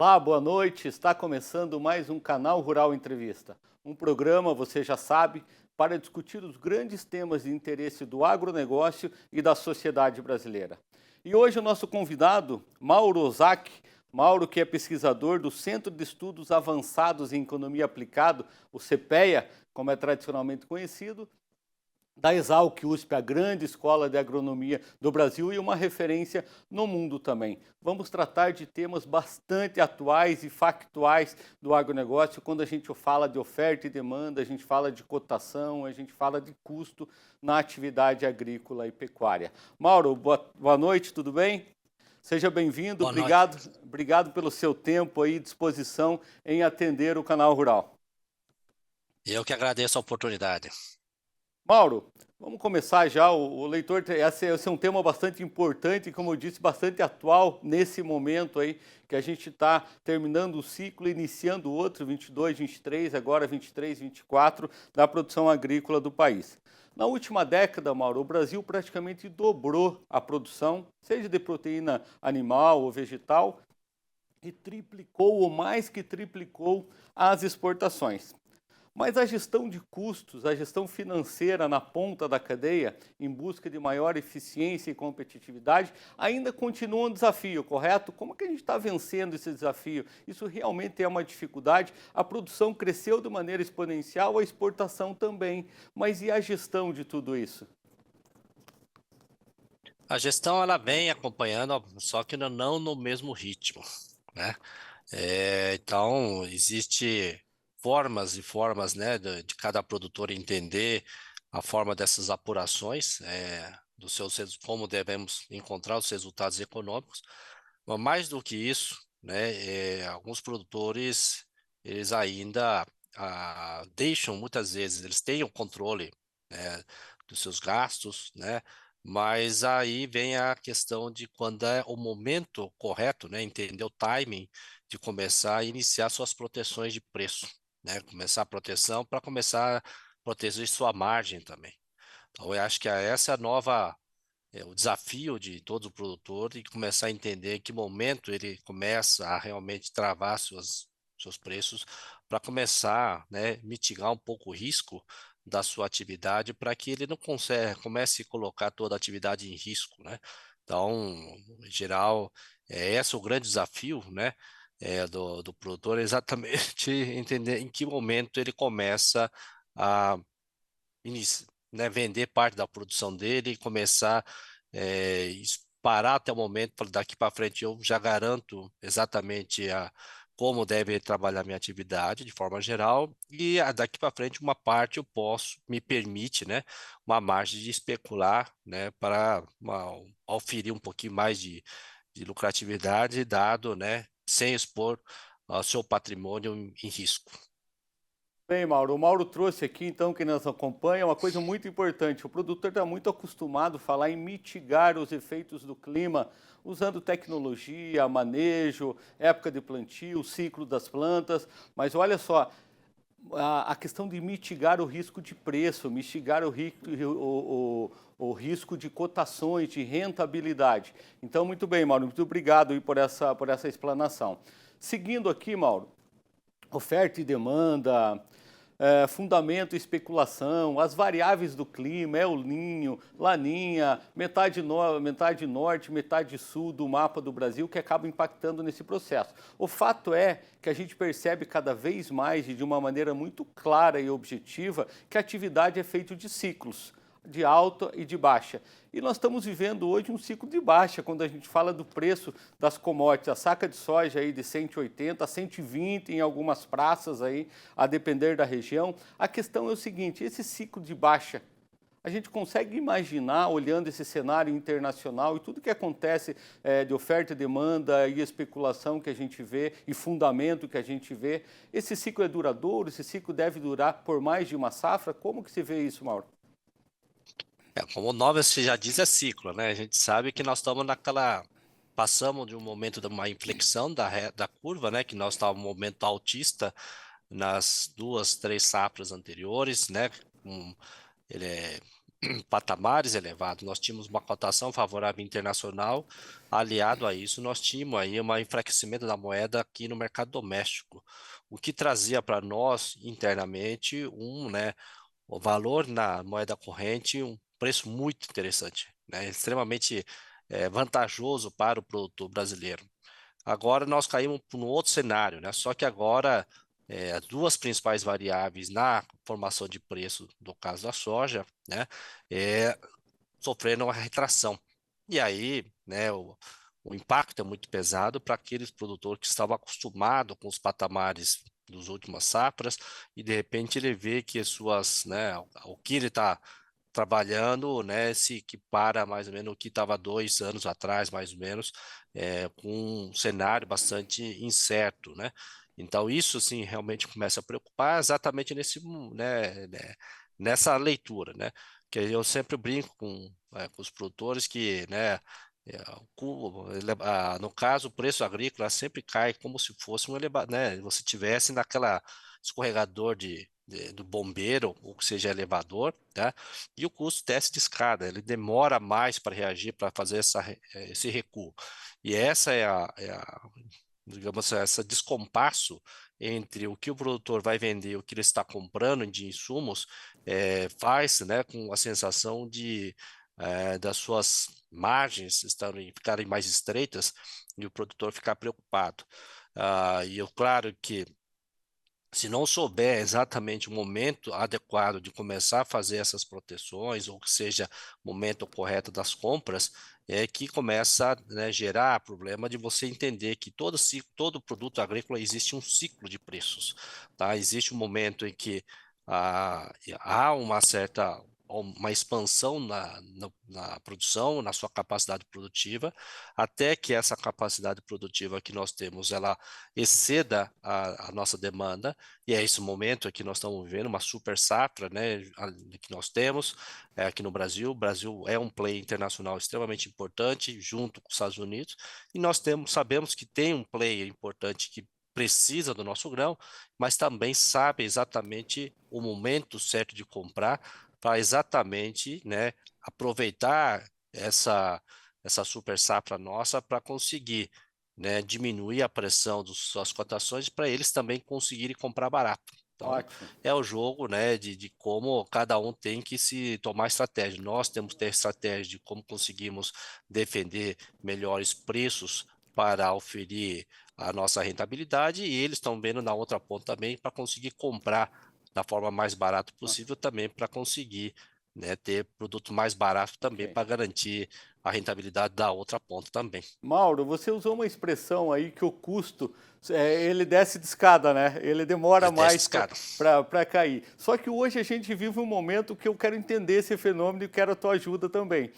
Olá, boa noite. Está começando mais um Canal Rural Entrevista. Um programa, você já sabe, para discutir os grandes temas de interesse do agronegócio e da sociedade brasileira. E hoje o nosso convidado, Mauro Ozaki, Mauro que é pesquisador do Centro de Estudos Avançados em Economia Aplicada, o CEPEA, como é tradicionalmente conhecido, da Exalc USP, a grande escola de agronomia do Brasil e uma referência no mundo também. Vamos tratar de temas bastante atuais e factuais do agronegócio, quando a gente fala de oferta e demanda, a gente fala de cotação, a gente fala de custo na atividade agrícola e pecuária. Mauro, boa noite, tudo bem? Seja bem-vindo, Boa noite. obrigado pelo seu tempo e disposição em atender o Canal Rural. Eu que agradeço a oportunidade. Mauro, vamos começar já. O leitor, esse é um tema bastante importante e, como eu disse, bastante atual nesse momento aí que a gente está terminando o ciclo, iniciando outro, 22, 23, agora 23, 24, da produção agrícola do país. Na última década, Mauro, o Brasil praticamente dobrou a produção, seja de proteína animal ou vegetal, e triplicou ou mais que triplicou as exportações. Mas a gestão de custos, a gestão financeira na ponta da cadeia, em busca de maior eficiência e competitividade, ainda continua um desafio, correto? Como é que a gente está vencendo esse desafio? Isso realmente é uma dificuldade. A produção cresceu de maneira exponencial, a exportação também. Mas e a gestão de tudo isso? A gestão ela vem acompanhando, só que não no mesmo ritmo, né? Então, existe formas e formas, né, de cada produtor entender a forma dessas apurações, como devemos encontrar os resultados econômicos. Mas mais do que isso, né, alguns produtores, eles ainda deixam, muitas vezes, eles têm o controle, né, dos seus gastos, né? Mas aí vem a questão de quando é o momento correto, né? Entender o timing de começar a iniciar suas proteções de preço, né? Começar a proteção para começar a proteger sua margem também. Então, eu acho que essa é a nova, o desafio de todo produtor e começar a entender em que momento ele começa a realmente travar seus preços para começar, né, mitigar um pouco o risco da sua atividade para que ele não comece a colocar toda a atividade em risco, né? Então, em geral, esse é o grande desafio, né, do produtor, é exatamente entender em que momento ele começa a né, vender parte da produção dele e começar parar até o momento, falar, daqui para frente eu já garanto exatamente como deve trabalhar minha atividade de forma geral e daqui para frente uma parte eu posso, me permite, né, uma margem de especular, né, para oferir um pouquinho mais de lucratividade dado, né, sem expor o seu patrimônio em risco. Bem, Mauro, o Mauro trouxe aqui, então, quem nos acompanha, uma coisa muito importante. O produtor está muito acostumado a falar em mitigar os efeitos do clima, usando tecnologia, manejo, época de plantio, ciclo das plantas. Mas olha só, a questão de mitigar o risco de preço, mitigar o risco de cotações, de rentabilidade. Então, muito bem, Mauro, muito obrigado aí por essa explanação. Seguindo aqui, Mauro, oferta e demanda, fundamento e especulação, as variáveis do clima, El Ninho, Laninha, metade norte, metade sul do mapa do Brasil que acabam impactando nesse processo. O fato é que a gente percebe cada vez mais e de uma maneira muito clara e objetiva que a atividade é feita de ciclos, de alta e de baixa. E nós estamos vivendo hoje um ciclo de baixa, quando a gente fala do preço das commodities. A saca de soja aí de 180 a 120 em algumas praças aí, a depender da região. A questão é o seguinte, esse ciclo de baixa, a gente consegue imaginar, olhando esse cenário internacional e tudo que acontece de oferta e demanda e especulação que a gente vê e fundamento que a gente vê, esse ciclo é duradouro? Esse ciclo deve durar por mais de uma safra? Como que se vê isso, Mauro? Como o nome você já diz, é ciclo, né? A gente sabe que nós estamos passamos de um momento de uma inflexão da curva, né? Que nós estávamos um momento altista nas duas, três safras anteriores, né? Ele patamares elevados, nós tínhamos uma cotação favorável internacional, aliado a isso, nós tínhamos aí um enfraquecimento da moeda aqui no mercado doméstico, o que trazia para nós internamente o valor na moeda corrente, um preço muito interessante, né, extremamente vantajoso para o produtor brasileiro. Agora nós caímos para um outro cenário, né? Só que agora as duas principais variáveis na formação de preço, no caso da soja, né, é, sofreram uma retração. E aí, né, o impacto é muito pesado para aqueles produtores que estavam acostumados com os patamares dos últimas safras e de repente ele vê que as suas, né, o que ele está trabalhando, né, se equipara mais ou menos o que estava 2 anos atrás, mais ou menos, com um cenário bastante incerto, né? Então isso, sim, realmente começa a preocupar exatamente nessa leitura, né? Que eu sempre brinco com os produtores que, né, no caso, o preço agrícola sempre cai como se fosse né, você tivesse naquela escorregador do bombeiro, ou que seja elevador, tá? E o custo desce de escada, ele demora mais para reagir, para fazer esse recuo. E essa digamos, esse descompasso entre o que o produtor vai vender e o que ele está comprando de insumos faz, né, com a sensação das suas margens ficarem mais estreitas e o produtor ficar preocupado. E eu, claro que se não souber exatamente o momento adequado de começar a fazer essas proteções, ou que seja o momento correto das compras, é que começa a, né, gerar problema de você entender que todo produto agrícola existe um ciclo de preços, tá? Existe um momento em que há uma expansão na produção, na sua capacidade produtiva, até que essa capacidade produtiva que nós temos, ela exceda a nossa demanda, e é esse momento que nós estamos vivendo, uma super safra, né, que nós temos aqui no Brasil. O Brasil é um player internacional extremamente importante, junto com os Estados Unidos, e sabemos que tem um player importante que precisa do nosso grão, mas também sabe exatamente o momento certo de comprar para exatamente, né, aproveitar essa super safra nossa para conseguir, né, diminuir a pressão das suas cotações para eles também conseguirem comprar barato. Então, Ótimo. é o jogo, né, de como cada um tem que se tomar estratégia. Nós temos que ter estratégia de como conseguimos defender melhores preços para oferir a nossa rentabilidade, e eles estão vendo na outra ponta também para conseguir comprar da forma mais barata Ah, possível também para conseguir, né, ter produto mais barato também ok. para garantir a rentabilidade da outra ponta também. Mauro, você usou uma expressão aí que o custo, ele desce de escada, né? Ele demora Ele desce mais escada. para cair. Só que hoje a gente vive um momento que eu quero entender esse fenômeno e quero a tua ajuda também.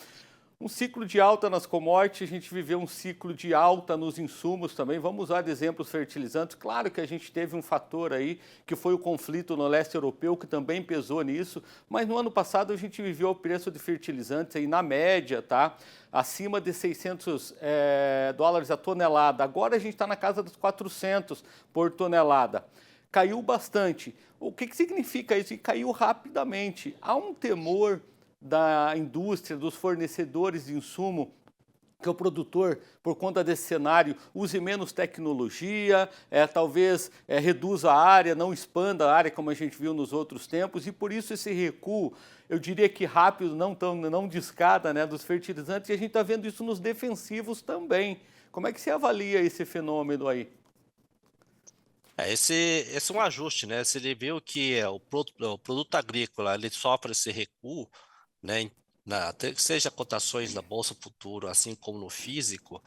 Um ciclo de alta nas commodities, a gente viveu um ciclo de alta nos insumos também. Vamos usar de exemplos fertilizantes. Claro que a gente teve um fator aí, que foi o conflito no leste europeu, que também pesou nisso. Mas no ano passado a gente viveu o preço de fertilizantes aí na média, tá? Acima de 600 dólares a tonelada. Agora a gente está na casa dos 400 por tonelada. Caiu bastante. O que significa isso? E caiu rapidamente. Há um temor da indústria, dos fornecedores de insumo, que o produtor, por conta desse cenário, use menos tecnologia, talvez reduza a área, não expanda a área como a gente viu nos outros tempos, e por isso esse recuo, eu diria que rápido, não de escada, né, dos fertilizantes, e a gente está vendo isso nos defensivos também. Como é que você avalia esse fenômeno aí? Esse é um ajuste, né? Se ele viu que o produto agrícola ele sofre esse recuo, né? Seja cotações na Bolsa Futuro, assim como no físico,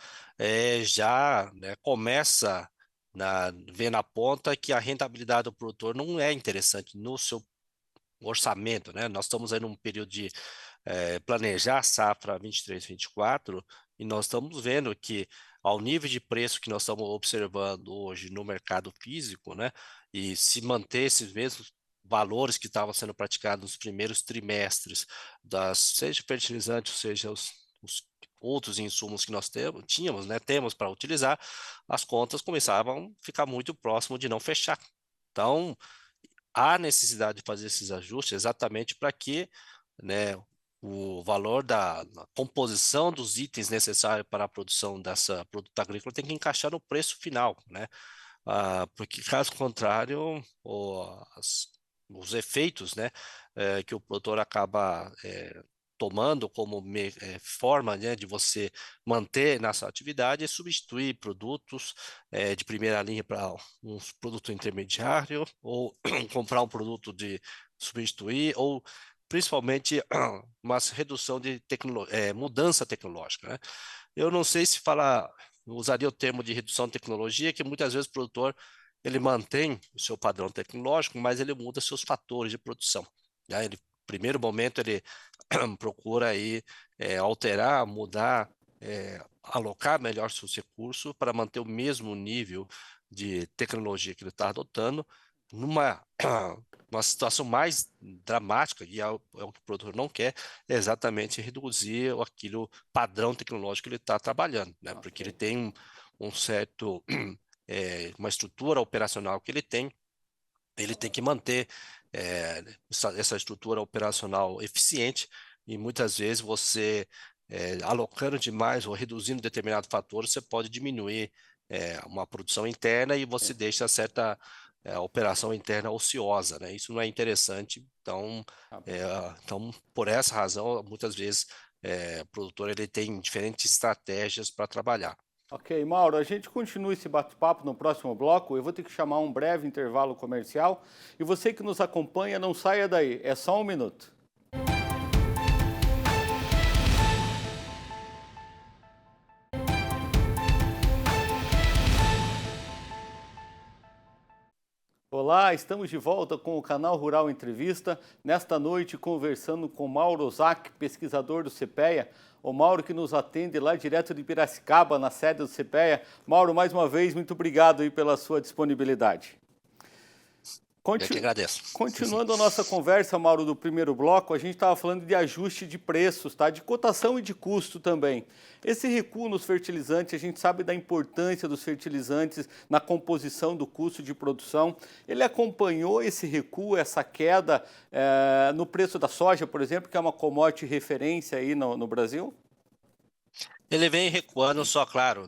já, né, começa ver na ponta que a rentabilidade do produtor não é interessante no seu orçamento, né? Nós estamos aí num período de planejar a safra 23, 24, e nós estamos vendo que ao nível de preço que nós estamos observando hoje no mercado físico, né, e se manter esses mesmos valores que estavam sendo praticados nos primeiros trimestres, seja fertilizantes, seja os outros insumos que nós tínhamos, né, temos para utilizar, as contas começavam a ficar muito próximo de não fechar. Então, há necessidade de fazer esses ajustes exatamente para que, né, o valor da composição dos itens necessários para a produção dessa produto agrícola tem que encaixar no preço final, né? Porque caso contrário, os efeitos, né, que o produtor acaba tomando como forma, né, de você manter nessa atividade é substituir produtos de primeira linha para um produto intermediário ou comprar um produto de substituir ou principalmente uma redução de mudança tecnológica, né? Eu não sei se falar, eu usaria o termo de redução de tecnologia, que muitas vezes o produtor ele mantém o seu padrão tecnológico, mas ele muda seus fatores de produção, né? Ele, primeiro momento, ele procura aí alterar, mudar, alocar melhor seus recursos para manter o mesmo nível de tecnologia que ele está adotando, numa uma situação mais dramática, e é o que o produtor não quer, é exatamente reduzir aquilo padrão tecnológico que ele está trabalhando, né? Porque ele Ok. tem um certo, uma estrutura operacional que ele tem que manter essa estrutura operacional eficiente e muitas vezes você alocando demais ou reduzindo determinado fator, você pode diminuir uma produção interna e você É, deixa certa operação interna ociosa, né? Isso não é interessante. Então, tá bom. é, então por essa razão, muitas vezes o produtor ele tem diferentes estratégias para trabalhar. Ok, Mauro, a gente continua esse bate-papo no próximo bloco. Eu vou ter que chamar um breve intervalo comercial. E você que nos acompanha, não saia daí. É só um minuto. Olá, estamos de volta com o canal Rural Entrevista. Nesta noite, conversando com Mauro Ozaki, pesquisador do CPEA. O Mauro que nos atende lá direto de Piracicaba, na sede do CPEA. Mauro, mais uma vez, muito obrigado aí pela sua disponibilidade. Eu que agradeço. Continuando a nossa conversa, Mauro, do primeiro bloco, a gente estava falando de ajuste de preços, tá? De cotação e de custo também. Esse recuo nos fertilizantes, a gente sabe da importância dos fertilizantes na composição do custo de produção. Ele acompanhou esse recuo, essa queda no preço da soja, por exemplo, que é uma commodity referência aí no Brasil? Ele vem recuando, só claro,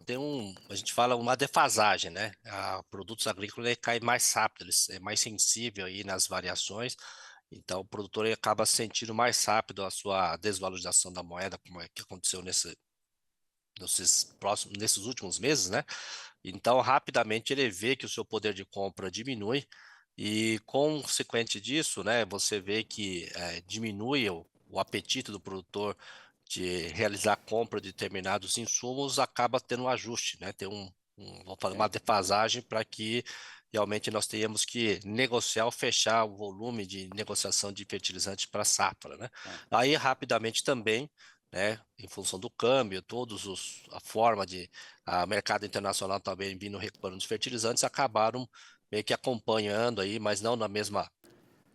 a gente fala uma defasagem, né? Produtos agrícolas ele cai mais rápido, ele é mais sensível aí nas variações, então o produtor ele acaba sentindo mais rápido a sua desvalorização da moeda, como é que aconteceu nesses últimos meses, né? Então, rapidamente ele vê que o seu poder de compra diminui e, consequente disso, né, você vê que diminui o apetite do produtor de realizar a compra de determinados insumos, acaba tendo um ajuste, né? Tem vamos falar, uma É, defasagem para que realmente nós tenhamos que negociar ou fechar o volume de negociação de fertilizantes para a safra, né? tá. Aí, rapidamente também, né, em função do câmbio, a forma de mercado internacional também vindo recuperando os fertilizantes, acabaram meio que acompanhando aí, mas não na mesma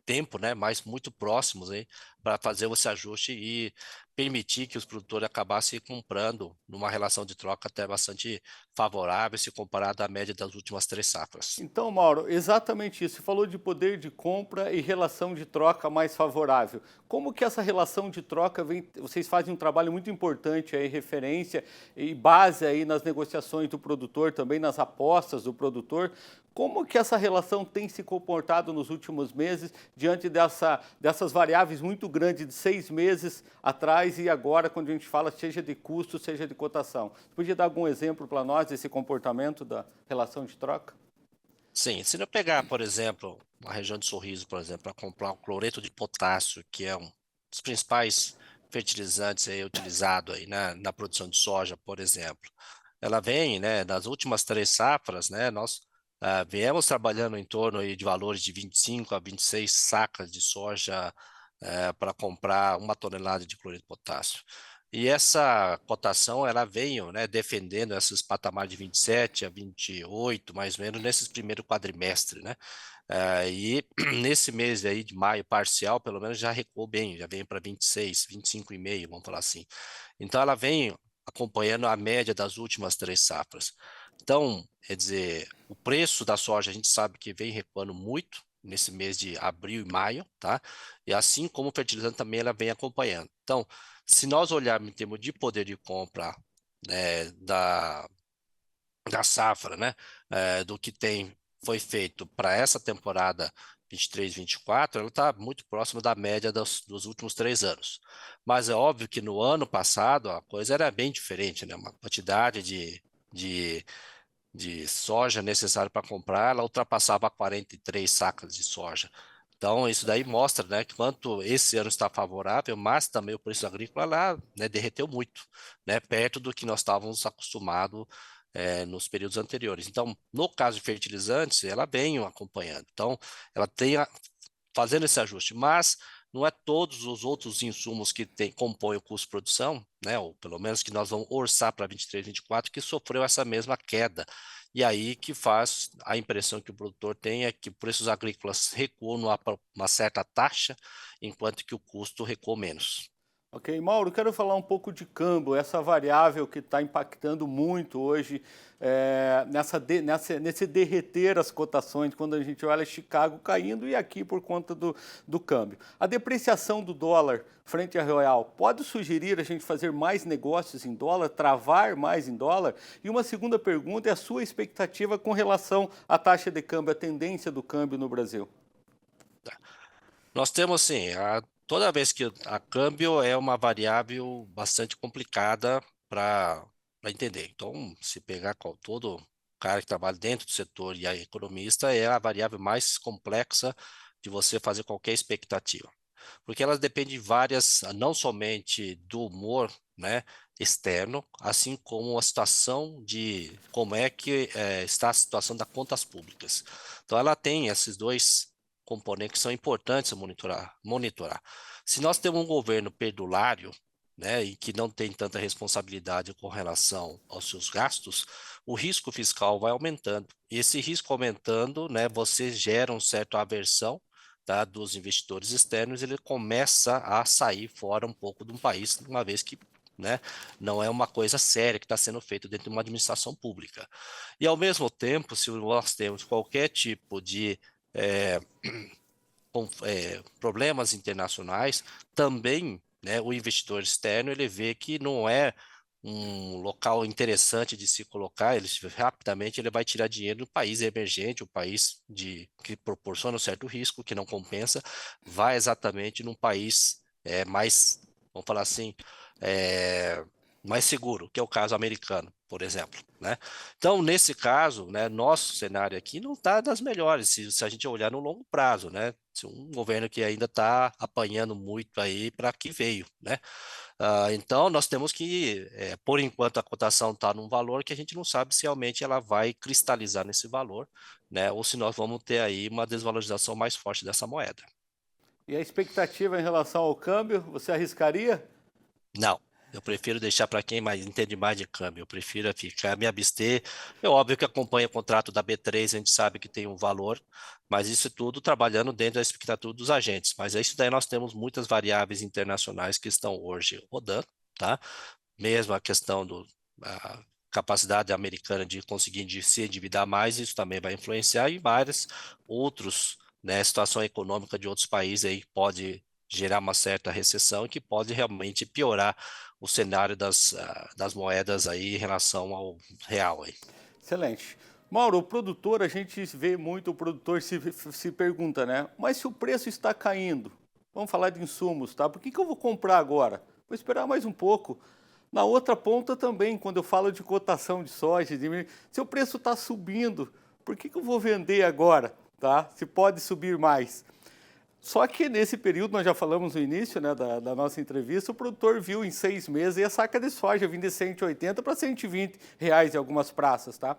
tempo, né, mas muito próximos aí, para fazer esse ajuste e permitir que os produtores acabassem comprando numa relação de troca até bastante favorável se comparado à média das últimas 3 safras. Então, Mauro, exatamente isso. Você falou de poder de compra e relação de troca mais favorável. Como que essa relação de troca vem? Vocês fazem um trabalho muito importante aí, referência e base aí nas negociações do produtor, também nas apostas do produtor. Como que essa relação tem se comportado nos últimos meses diante dessas variáveis muito grandes de 6 meses atrás e agora, quando a gente fala seja de custo, seja de cotação? Você podia dar algum exemplo para nós desse comportamento da relação de troca? Sim, se eu pegar, por exemplo, a região de Sorriso, por exemplo, para comprar o cloreto de potássio, que é um dos principais fertilizantes aí utilizado aí na produção de soja, por exemplo, ela vem, né, nas últimas 3 safras, né, nós viemos trabalhando em torno aí de valores de 25 a 26 sacas de soja para comprar 1 tonelada de cloreto de potássio. E essa cotação, ela veio, né, defendendo esses patamares de 27 a 28, mais ou menos, nesses primeiro quadrimestre, né? E nesse mês aí de maio parcial, pelo menos já recuou bem, já vem para 26, 25,5, vamos falar assim. Então ela vem acompanhando a média das últimas 3 safras. Então, quer dizer, o preço da soja a gente sabe que vem recuando muito, nesse mês de abril e maio, tá? E assim como o fertilizante também ela vem acompanhando. Então, se nós olharmos em termos de poder de compra, né, da safra, né, do que foi feito para essa temporada 23, 24, ela está muito próxima da média dos últimos 3 anos. Mas é óbvio que no ano passado a coisa era bem diferente, né? Uma quantidade de, de soja necessária para comprar, ela ultrapassava 43 sacas de soja. Então, isso daí mostra, né, que quanto esse ano está favorável, mas também o preço agrícola lá, né, derreteu muito, né, perto do que nós estávamos acostumados nos períodos anteriores. Então, no caso de fertilizantes, ela vem acompanhando. Então, ela tem fazendo esse ajuste, mas não é todos os outros insumos que compõem o custo de produção, né, ou pelo menos que nós vamos orçar para 23, 24, que sofreu essa mesma queda. E aí que faz a impressão que o produtor tem é que preços agrícolas recuam uma certa taxa, enquanto que o custo recua menos. Ok, Mauro, quero falar um pouco de câmbio, essa variável que está impactando muito hoje nesse derreter as cotações, quando a gente olha Chicago caindo e aqui por conta do câmbio. A depreciação do dólar frente ao real pode sugerir a gente fazer mais negócios em dólar, travar mais em dólar? E uma segunda pergunta é a sua expectativa com relação à taxa de câmbio, a tendência do câmbio no Brasil. Nós temos, assim, toda vez que a câmbio é uma variável bastante complicada para entender. Então, se pegar todo cara que trabalha dentro do setor e a economista, é a variável mais complexa de você fazer qualquer expectativa. Porque elas dependem de várias, não somente do humor, né, externo, assim como a situação de como é que está a situação das contas públicas. Então, ela tem esses dois componentes que são importantes a monitorar. Se nós temos um governo perdulário, né, e que não tem tanta responsabilidade com relação aos seus gastos, o risco fiscal vai aumentando. E esse risco aumentando, né, você gera um certo aversão, tá, dos investidores externos, ele começa a sair fora um pouco de um país, uma vez que, né, não é uma coisa séria que está sendo feita dentro de uma administração pública. E, ao mesmo tempo, se nós temos qualquer tipo de é, problemas internacionais, também, né, o investidor externo ele vê que não é um local interessante de se colocar, rapidamente ele vai tirar dinheiro do país emergente, o país que proporciona um certo risco, que não compensa, vai exatamente num país mais, vamos falar assim, é, mais seguro, que é o caso americano, por exemplo, né? Então, nesse caso, né, nosso cenário aqui não está das melhores, se a gente olhar no longo prazo, né? Se um governo que ainda está apanhando muito aí para que veio, né? Então, nós temos que, por enquanto, a cotação está num valor que a gente não sabe se realmente ela vai cristalizar nesse valor, né? Ou se nós vamos ter aí uma desvalorização mais forte dessa moeda. E a expectativa em relação ao câmbio, você arriscaria? Não, eu prefiro deixar para quem mais entende mais de câmbio. Eu prefiro ficar, me abster. É óbvio que acompanha o contrato da B3, a gente sabe que tem um valor, mas isso tudo trabalhando dentro da expectativa dos agentes. Mas é isso daí nós temos muitas variáveis internacionais que estão hoje rodando, tá? Mesmo a questão a capacidade americana de conseguir se endividar mais, isso também vai influenciar, e vários outros, né, situação econômica de outros países aí pode gerar uma certa recessão e que pode realmente piorar o cenário das moedas aí em relação ao real aí. Excelente. Mauro, o produtor, a gente vê muito, o produtor se pergunta, né? Mas se o preço está caindo, vamos falar de insumos, tá? Por que eu vou comprar agora? Vou esperar mais um pouco. Na outra ponta também, quando eu falo de cotação de soja, se o preço está subindo, por que eu vou vender agora, tá? Se pode subir mais. Só que nesse período, nós já falamos no início, né, da nossa entrevista, o produtor viu em 6 meses a saca de soja vindo de 180 para R$ 120 em algumas praças, tá?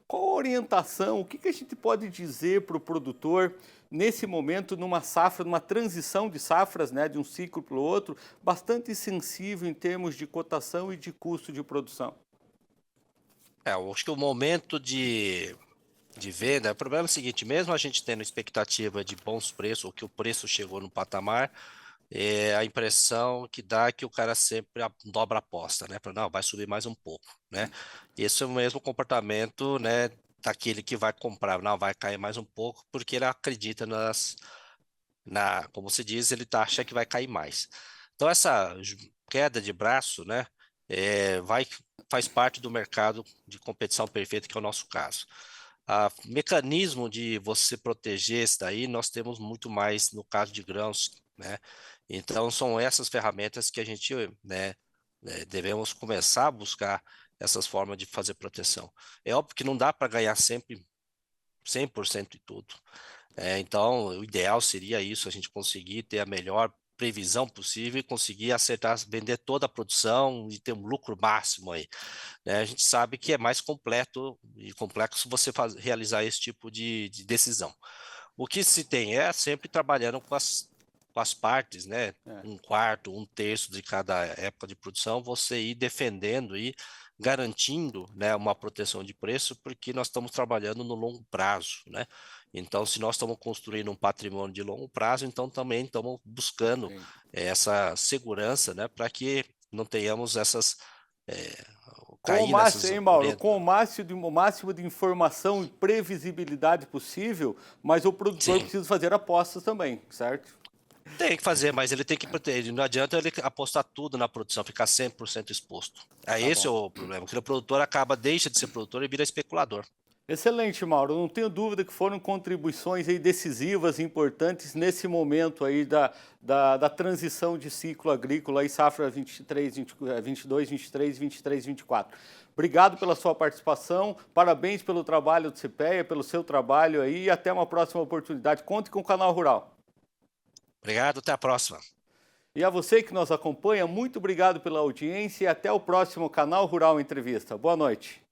Qual a orientação, o que a gente pode dizer para o produtor nesse momento, numa safra, numa transição de safras, né, de um ciclo para o outro, bastante sensível em termos de cotação e de custo de produção? Eu acho que o momento de venda, o problema é o seguinte, mesmo a gente tendo expectativa de bons preços, ou que o preço chegou no patamar, a impressão que dá é que o cara sempre dobra a aposta, né? Não, vai subir mais um pouco, né? Esse é o mesmo comportamento, né, daquele que vai comprar. Não, vai cair mais um pouco, porque ele acredita como se diz, ele acha que vai cair mais. Então, essa queda de braço, né, faz parte do mercado de competição perfeita, que é o nosso caso. Mecanismo de você proteger isso daí, nós temos muito mais no caso de grãos, né? Então, são essas ferramentas que a gente, né, devemos começar a buscar essas formas de fazer proteção. É óbvio que não dá para ganhar sempre 100% em tudo. Então, o ideal seria isso, a gente conseguir ter a melhor previsão possível e conseguir acertar, vender toda a produção e ter um lucro máximo aí, né? A gente sabe que é mais completo e complexo você realizar esse tipo de decisão. O que se tem é sempre trabalhando com as partes, né? É. Um quarto, um terço de cada época de produção, você ir defendendo e garantindo, né, uma proteção de preço, porque nós estamos trabalhando no longo prazo, né? Então, se nós estamos construindo um patrimônio de longo prazo, então também estamos buscando Sim. essa segurança, né, para que não tenhamos essas Com o cair máximo, nessas hein, Mauro? Com o máximo de informação e previsibilidade possível, mas o produtor Sim, precisa fazer apostas também, certo? tem que fazer, mas ele tem que proteger. Não adianta ele apostar tudo na produção, ficar 100% exposto. Aí Tá esse é bom. o problema, porque o produtor deixa de ser produtor e vira especulador. Excelente, Mauro. Não tenho dúvida que foram contribuições aí decisivas e importantes nesse momento aí da transição de ciclo agrícola e safra 23, 22, 23, 23, 24. Obrigado pela sua participação, parabéns pelo trabalho do CPEA, pelo seu trabalho aí e até uma próxima oportunidade. Conte com o Canal Rural. Obrigado, até a próxima. E a você que nos acompanha, muito obrigado pela audiência e até o próximo Canal Rural Entrevista. Boa noite.